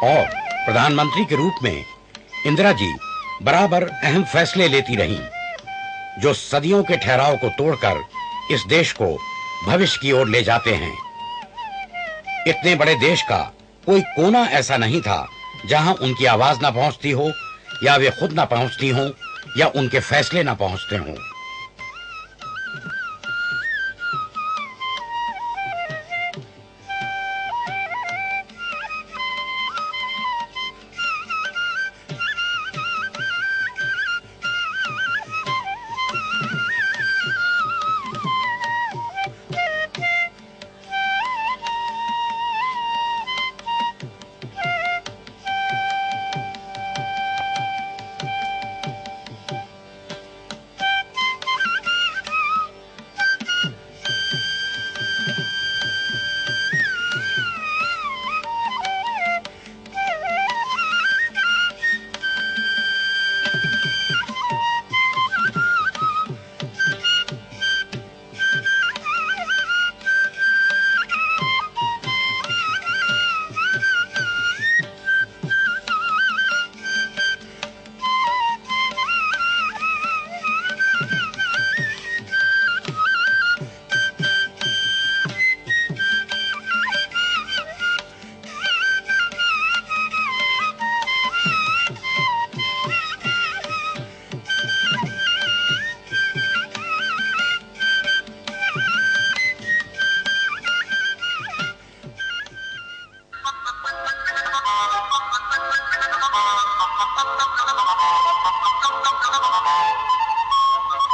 और प्रधानमंत्री के रूप में इंदिरा जी बराबर अहम फैसले लेती रहीं, जो सदियों के ठहराव को तोड़कर इस देश को भविष्य की ओर ले जाते हैं। इतने बड़े देश का कोई कोना ऐसा नहीं था जहां उनकी आवाज ना पहुंचती हो, या वे खुद ना पहुंचती हों, या उनके फैसले ना पहुंचते हों।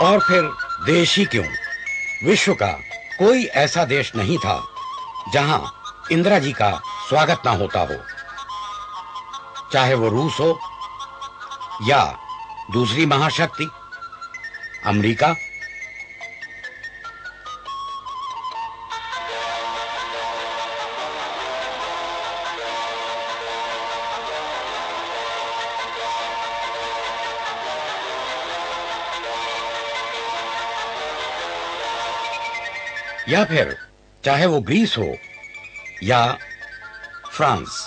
और फिर देश ही क्यों, विश्व का कोई ऐसा देश नहीं था जहां इंदिरा जी का स्वागत ना होता हो। चाहे वो रूस हो, या दूसरी महाशक्ति अमेरिका, या फिर चाहे वो ग्रीस हो या France.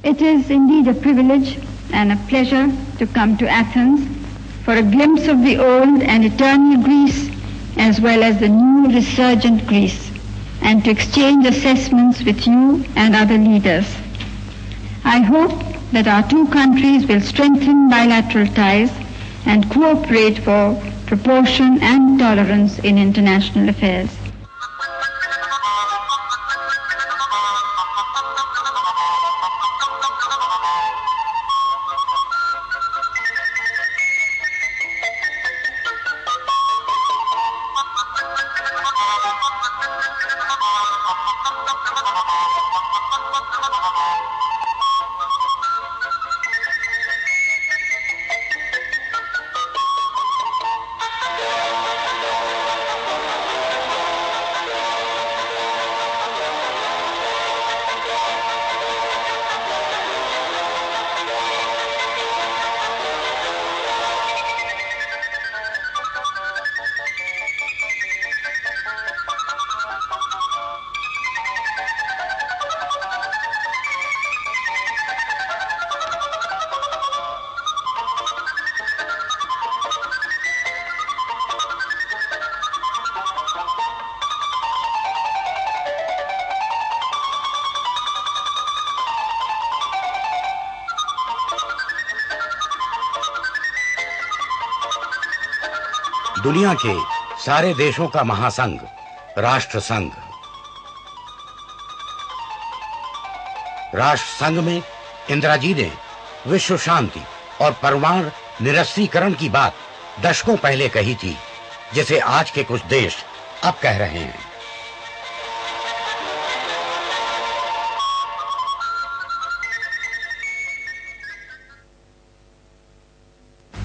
It is indeed a privilege and a pleasure to come to Athens for a glimpse of the old and eternal Greece as well as the new resurgent Greece, and to exchange assessments with you and other leaders. I hope that our two countries will strengthen bilateral ties and cooperate for proportion and tolerance in international affairs. दुनिया के सारे देशों का महासंघ, राष्ट्र संघ। राष्ट्र संघ में इंदिरा जी ने विश्व शांति और परमाणु निरस्त्रीकरण की बात दशकों पहले कही थी, जिसे आज के कुछ देश अब कह रहे हैं।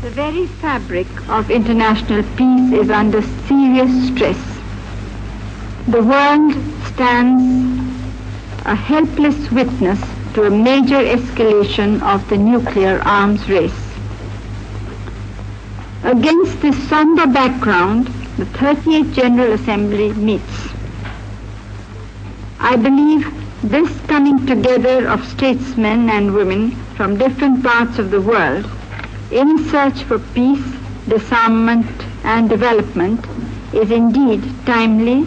The very fabric of international peace is under serious stress. The world stands a helpless witness to a major escalation of the nuclear arms race. Against this somber background, the 38th General Assembly meets. I believe this coming together of statesmen and women from different parts of the world in search for peace, disarmament and development is indeed timely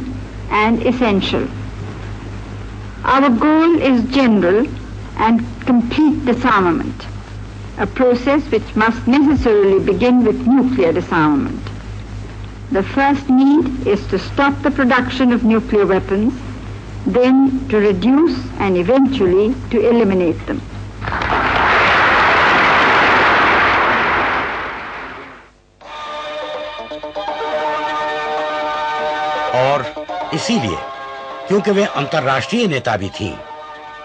and essential. Our goal is general and complete disarmament, a process which must necessarily begin with nuclear disarmament. The first need is to stop the production of nuclear weapons, then to reduce and eventually to eliminate them. और इसीलिए, क्योंकि वे अंतर्राष्ट्रीय नेता भी थीं,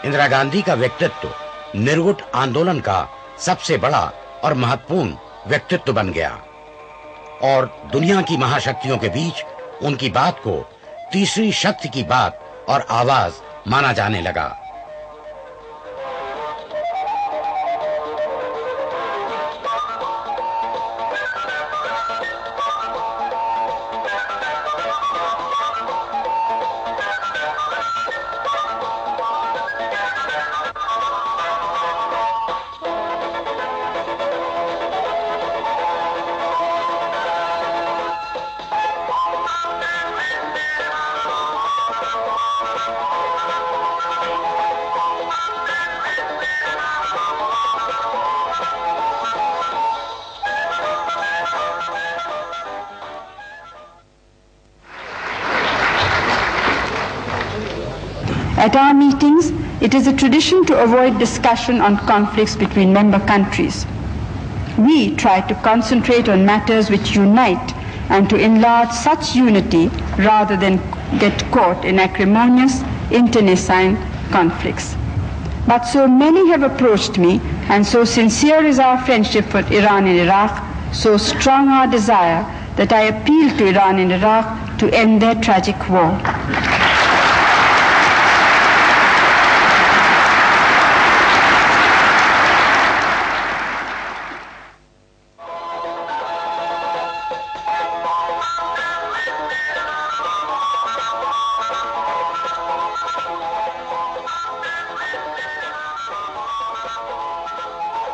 इंदिरा गांधी का व्यक्तित्व निर्गुट आंदोलन का सबसे बड़ा और महत्वपूर्ण व्यक्तित्व बन गया और दुनिया की महाशक्तियों के बीच उनकी बात को तीसरी शक्ति की बात और आवाज माना जाने लगा। At our meetings, it is a tradition to avoid discussion on conflicts between member countries. We try to concentrate on matters which unite and to enlarge such unity rather than get caught in acrimonious, internecine conflicts. But so many have approached me, and so sincere is our friendship for Iran and Iraq, so strong our desire, that I appeal to Iran and Iraq to end their tragic war.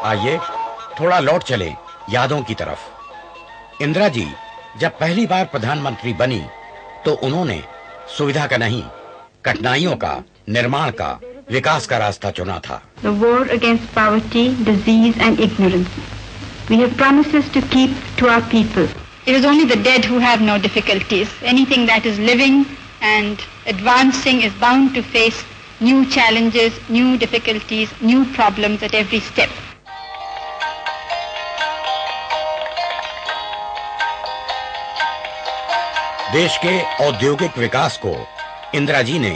आइए थोड़ा लौट चले यादों की तरफ। इंदिरा जी जब पहली बार प्रधानमंत्री बनी तो उन्होंने सुविधा का नहीं, कठिनाइयों का, निर्माण का, विकास का रास्ता चुना था। The war against poverty, disease and ignorance. We have promises to keep to our people. It is only the dead who have no difficulties. Anything that is living and advancing is bound to face new challenges, new difficulties, new problems at every step. देश के औद्योगिक विकास को इंदिरा जी ने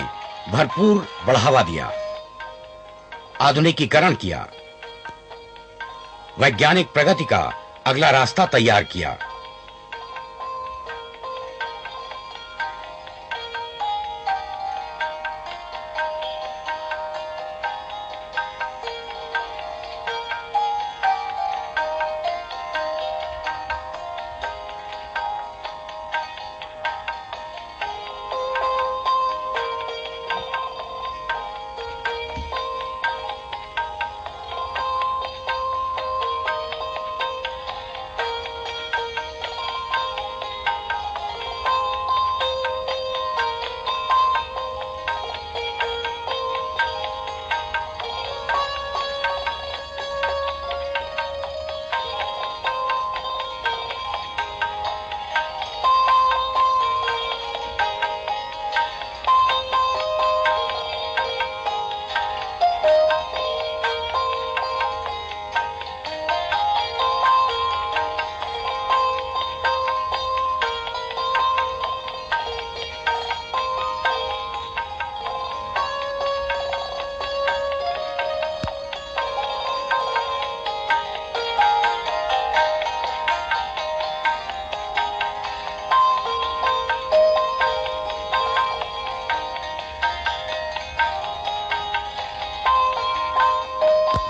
भरपूर बढ़ावा दिया, आधुनिकीकरण किया, वैज्ञानिक प्रगति का अगला रास्ता तैयार किया।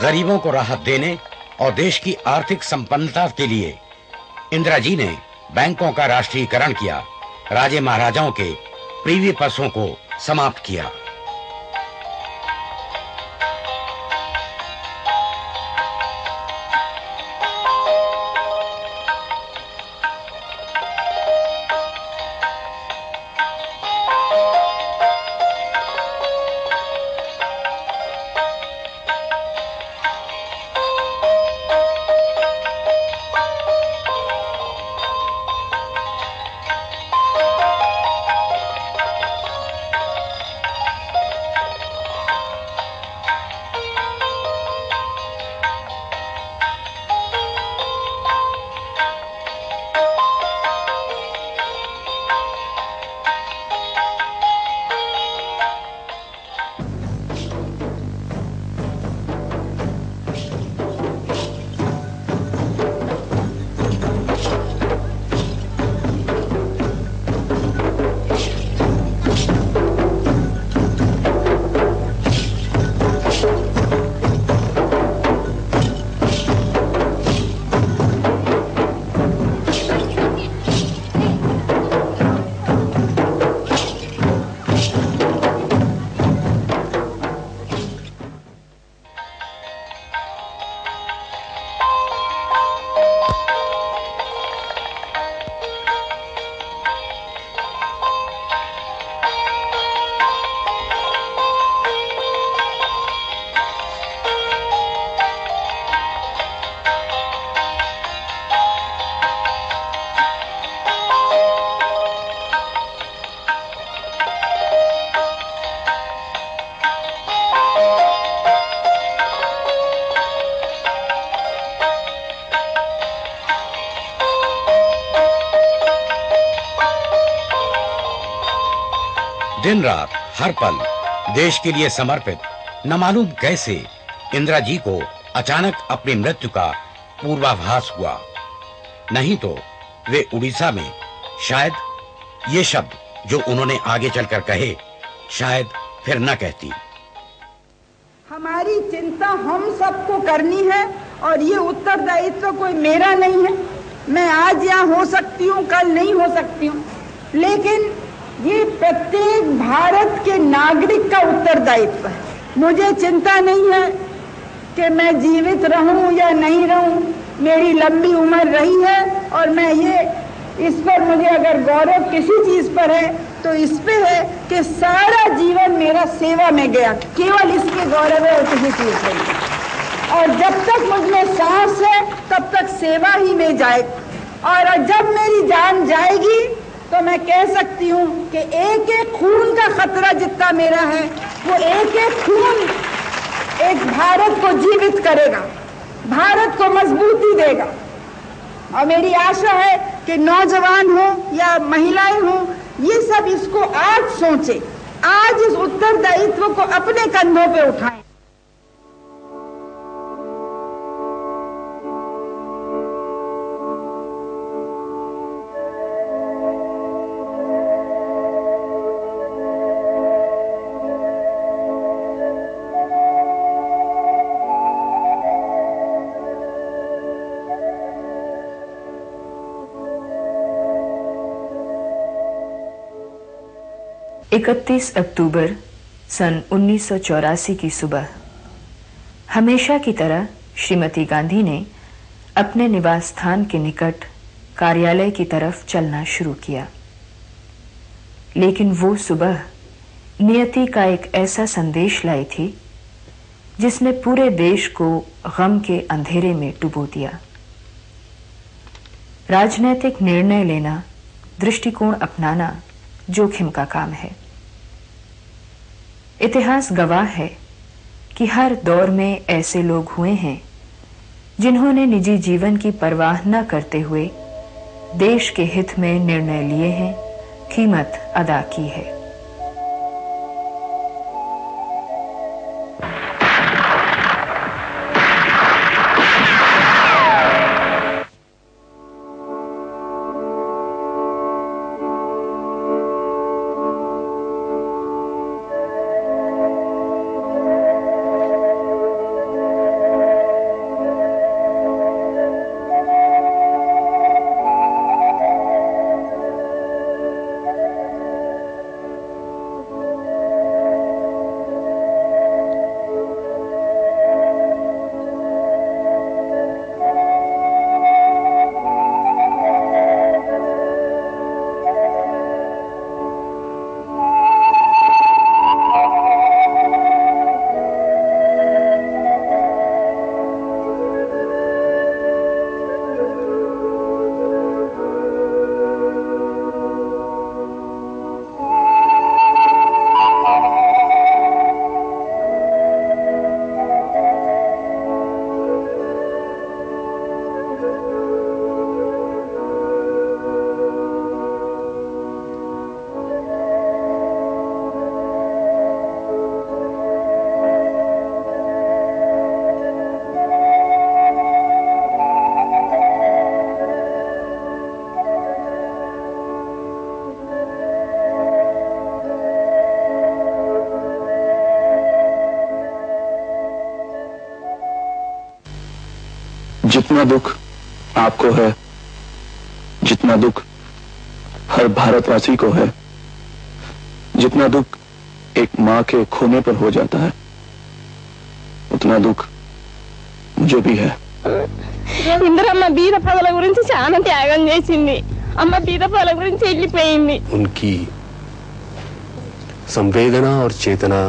गरीबों को राहत देने और देश की आर्थिक संपन्नता के लिए इंदिरा जी ने बैंकों का राष्ट्रीयकरण किया, राजे महाराजाओं के प्रीवी पर्सों को समाप्त किया। दिन रात हर पल देश के लिए समर्पित न मालूम कैसे इंदिरा जी को अचानक अपनी मृत्यु का पूर्वाभास हुआ। नहीं तो वे उड़ीसा में शायद ये शब्द जो उन्होंने आगे चलकर कहे शायद फिर न कहती। हमारी चिंता हम सबको करनी है और ये उत्तरदायित्व कोई मेरा नहीं है। मैं आज यहाँ हो सकती हूँ, कल नहीं हो सकती हूँ, लेकिन ये प्रत्येक भारत के नागरिक का उत्तरदायित्व है। मुझे चिंता नहीं है कि मैं जीवित रहूं या नहीं रहूं, मेरी लंबी उम्र रही है और मैं ये इस पर मुझे अगर गौरव किसी चीज पर है तो इस पे है कि सारा जीवन मेरा सेवा में गया, केवल इसके गौरव है और किसी चीज पे नहीं। और जब तक मुझमें सांस है तब तक सेवा ही में जाए, और जब मेरी जान जाएगी तो मैं कह सकती हूँ कि एक एक खून का खतरा जितना मेरा है वो एक एक खून एक भारत को जीवित करेगा, भारत को मजबूती देगा। और मेरी आशा है कि नौजवान हो या महिलाएं हो, ये सब इसको आज सोचे, आज इस उत्तरदायित्व को अपने कंधों पे उठाएं। इकतीस अक्टूबर सन 1984 की सुबह हमेशा की तरह श्रीमती गांधी ने अपने निवास स्थान के निकट कार्यालय की तरफ चलना शुरू किया। लेकिन वो सुबह नियति का एक ऐसा संदेश लाई थी जिसने पूरे देश को गम के अंधेरे में डुबो दिया। राजनैतिक निर्णय लेना, दृष्टिकोण अपनाना जोखिम का काम है। इतिहास गवाह है कि हर दौर में ऐसे लोग हुए हैं जिन्होंने निजी जीवन की परवाह न करते हुए देश के हित में निर्णय लिए हैं, कीमत अदा की है। जितना दुख आपको है, जितना दुख हर भारतवासी को है, जितना दुख एक मां के खोने पर हो जाता है, उतना दुख मुझे भी है। ఇందిరమ్మ బీద ప్రజల గురించి చాలా త్యాగం చేసింది. అమ్మ బీద ప్రజల గురించి వెళ్ళిపోయింది. उनकी संवेदना और चेतना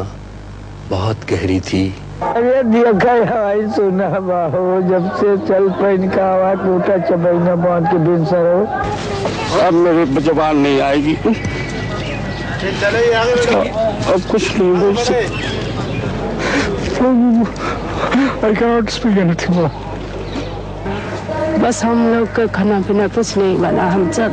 बहुत गहरी थी। अरे देखा हवाई सुना बाहो, जब से चल पैन का हवा टूटा चबैना बांध के बिन सरो, अब मेरे जबान नहीं आएगी, अब कुछ नहीं बोल सकता। I cannot speak anything more. बस हम लोग का खाना पीना कुछ नहीं बना, हम सब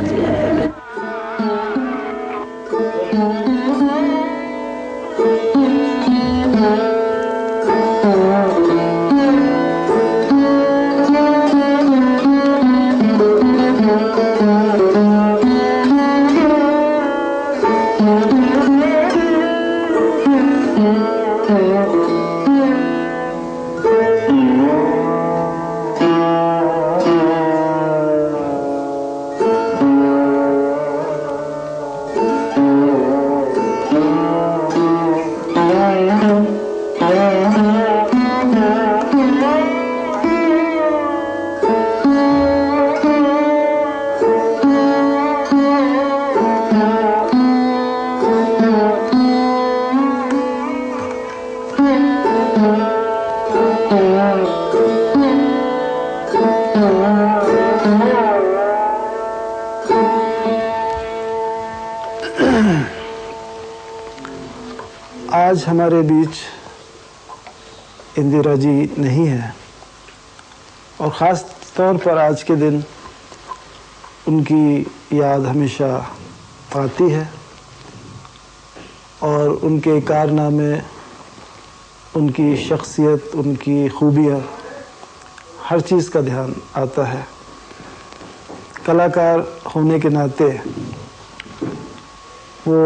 आज हमारे बीच इंदिरा जी नहीं है और ख़ास तौर पर आज के दिन उनकी याद हमेशा आती है और उनके कारनामे, उनकी शख्सियत, उनकी खूबियाँ, हर चीज़ का ध्यान आता है। कलाकार होने के नाते वो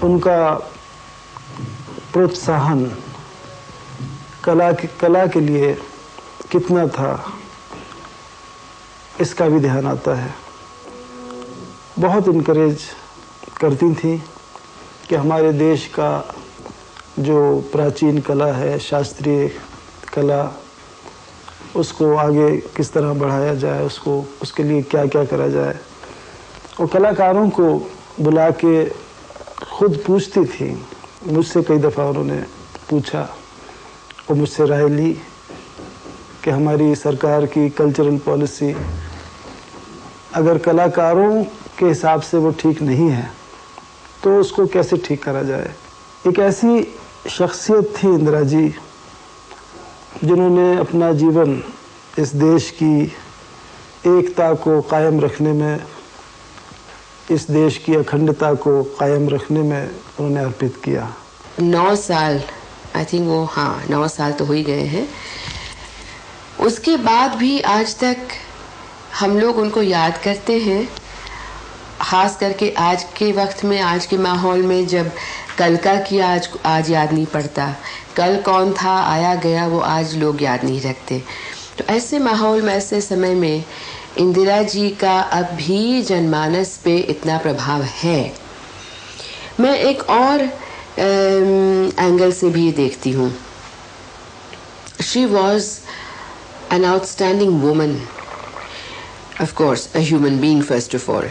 उनका प्रोत्साहन कला के लिए कितना था, इसका भी ध्यान आता है। बहुत इनकरेज करती थी कि हमारे देश का जो प्राचीन कला है, शास्त्रीय कला, उसको आगे किस तरह बढ़ाया जाए, उसके लिए क्या क्या करा जाए। और कलाकारों को बुला के खुद पूछती थी। मुझसे कई दफ़ा उन्होंने पूछा और मुझसे राय ली कि हमारी सरकार की कल्चरल पॉलिसी अगर कलाकारों के हिसाब से वो ठीक नहीं है तो उसको कैसे ठीक करा जाए। एक ऐसी शख्सियत थी इंदिरा जी जिन्होंने अपना जीवन इस देश की एकता को कायम रखने में, इस देश की अखंडता को कायम रखने में उन्होंने अर्पित किया। 9 साल, आई थिंक वो, हाँ 9 साल तो हो ही गए हैं। उसके बाद भी आज तक हम लोग उनको याद करते हैं, खास करके आज के वक्त में, आज के माहौल में, जब कल का किया आज याद नहीं पड़ता, कल कौन था आया गया वो आज लोग याद नहीं रखते। तो ऐसे माहौल में, ऐसे समय में इंदिरा जी का अब भी जनमानस पे इतना प्रभाव है। मैं एक और एंगल से भी देखती हूँ। She was an outstanding woman, of course a human being first of all,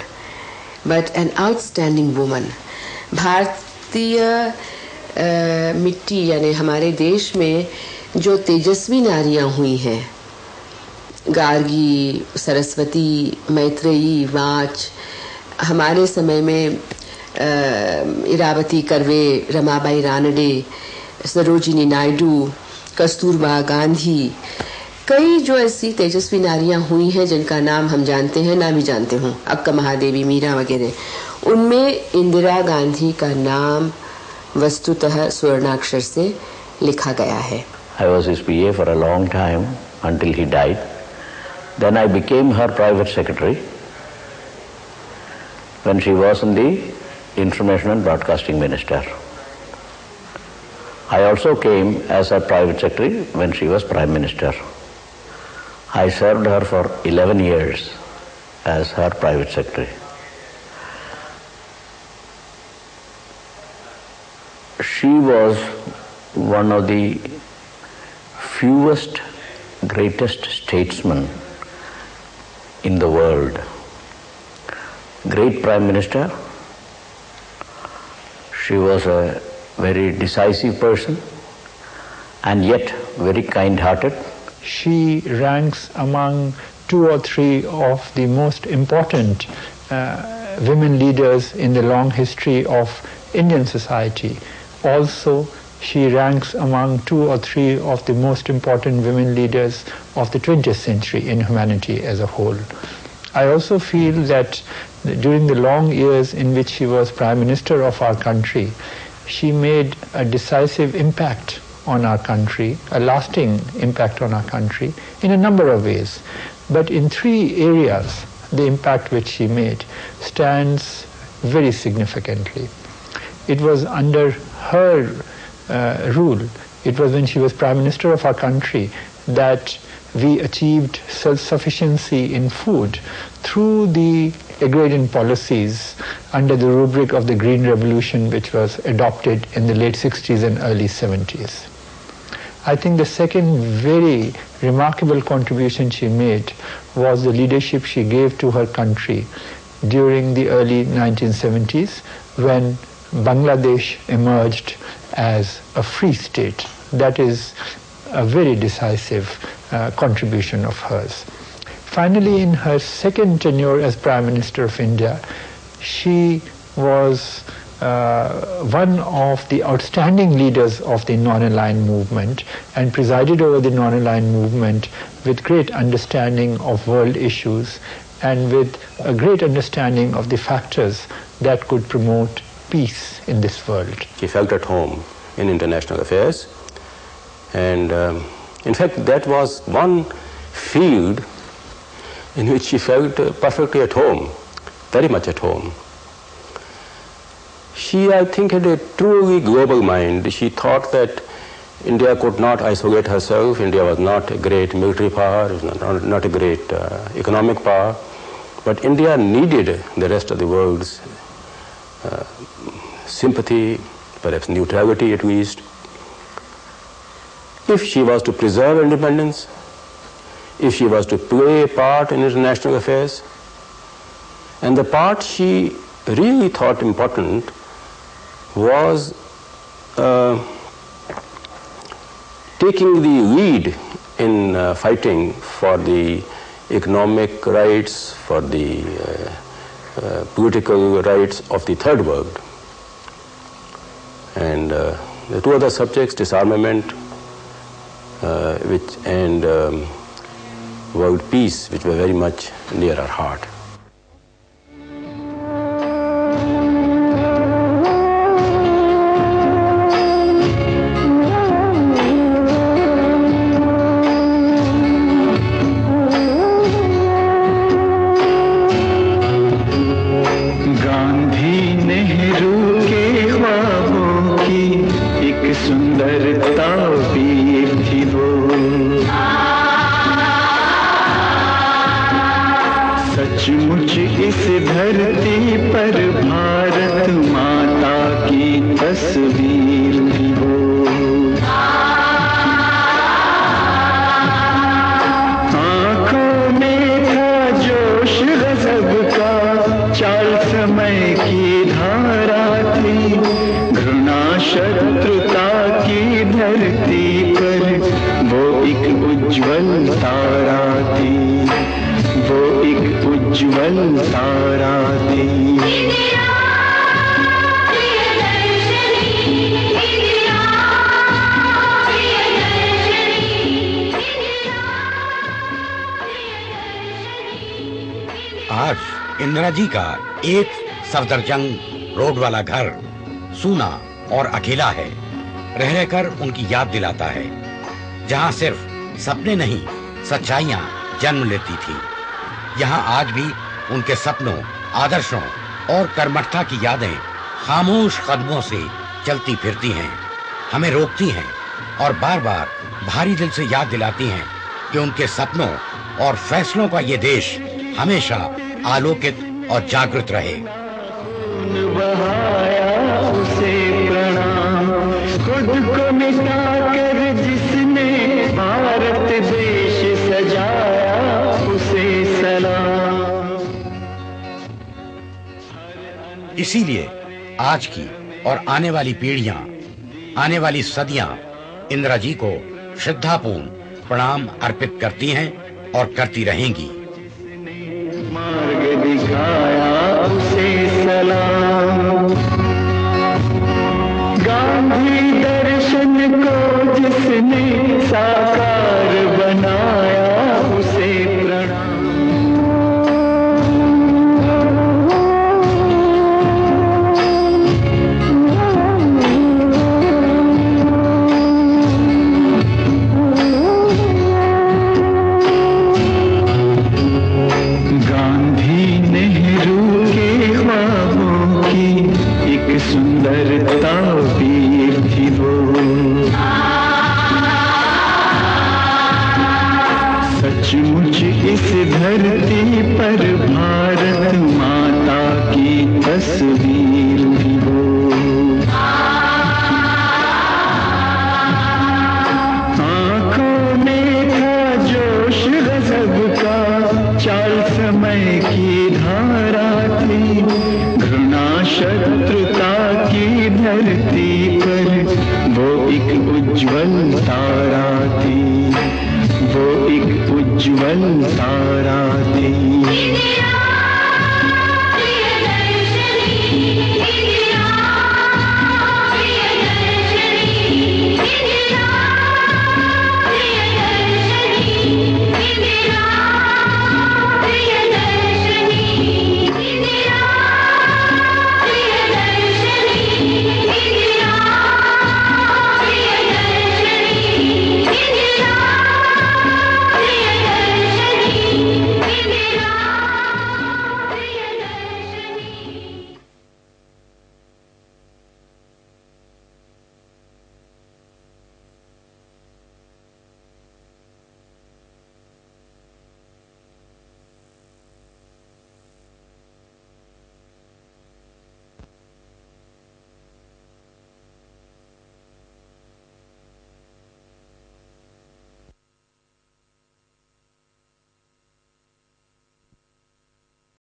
but an outstanding woman. भारतीय मिट्टी यानी हमारे देश में जो तेजस्वी नारियां हुई हैं, गार्गी, सरस्वती, मैत्रेयी, वाच, हमारे समय में इरावती कर्वे, रमाबाई रानडे, सरोजिनी नायडू, कस्तूरबा गांधी, कई जो ऐसी तेजस्वी नारियां हुई हैं जिनका नाम हम जानते हैं, ना भी जानते हों, अक्का महादेवी, मीरा वगैरह, उनमें इंदिरा गांधी का नाम वस्तुतः स्वर्णाक्षर से लिखा गया है। I was his PA for a long time until he died. Then I became her private secretary when she was in the Information and Broadcasting Minister. I also came as her private secretary when she was Prime Minister. I served her for 11 years as her private secretary. She was one of the fewest greatest statesmen in the world. Great Prime Minister. She was a very decisive person and yet very kind-hearted. She ranks among 2 or 3 of the most important women leaders in the long history of Indian society. Also, she ranks among 2 or 3 of the most important women leaders of the 20th century in humanity as a whole. I also feel that during the long years in which she was Prime Minister of our country, she made a decisive impact on our country, a lasting impact on our country in a number of ways. But in 3 areas, the impact which she made stands very significantly. It was under her rule, it was when she was Prime Minister of our country that we achieved self-sufficiency in food through the agrarian policies under the rubric of the Green Revolution, which was adopted in the late 60s and early 70s. I think the second very remarkable contribution she made was the leadership she gave to her country during the early 1970s when Bangladesh emerged as a free state. That is a very decisive contribution of hers. Finally, in her second tenure as Prime Minister of India, she was one of the outstanding leaders of the non-aligned movement and presided over the non-aligned movement with great understanding of world issues and with a great understanding of the factors that could promote peace in this world. She felt at home in international affairs, and in fact that was one field in which she felt perfectly at home, very much at home. She, I think, had a truly global mind. She thought that India could not isolate herself. India was not a great military power, it was not a great economic power, but India needed the rest of the world's sympathy, perhaps neutrality at least. If she was to preserve independence, if she was to play a part in international affairs, and the part she really thought important was taking the lead in fighting for the economic rights, for the political rights of the third world. And the 2 other subjects, disarmament and world peace, which were very much near our heart. आज इंदिरा जी का एक Safdarjung road वाला घर सूना और अकेला है, रह रहकर उनकी याद दिलाता है, जहां सिर्फ सपने नहीं सच्चाइयां जन्म लेती थी। यहाँ आज भी उनके सपनों, आदर्शों और कर्मठता की यादें खामोश कदमों से चलती फिरती हैं, हमें रोकती हैं और बार बार भारी दिल से याद दिलाती हैं कि उनके सपनों और फैसलों का ये देश हमेशा आलोकित और जागृत रहे। उसे प्रणाम, खुद को मिटाकर जिसने भारत देश सजाया, उसे सलाम। इसीलिए आज की और आने वाली पीढ़ियां, आने वाली सदियां इंदिरा जी को श्रद्धापूर्ण प्रणाम अर्पित करती हैं और करती रहेंगी। मार्ग दिखाया, उसे सलाम। गांधी दर्शन को जिसने साकार बनाया, उसे प्रणाम। सुंदरता वीर थी वो, सचमुच इस धरती पर भारत माता की तस्वीर थी वो। आंखों में था जोश गजब का, चाल समय की धारा थी, घृणा शत्रुता की धरती पर वो एक उज्जवल तारा थी, वो एक उज्जवल तारा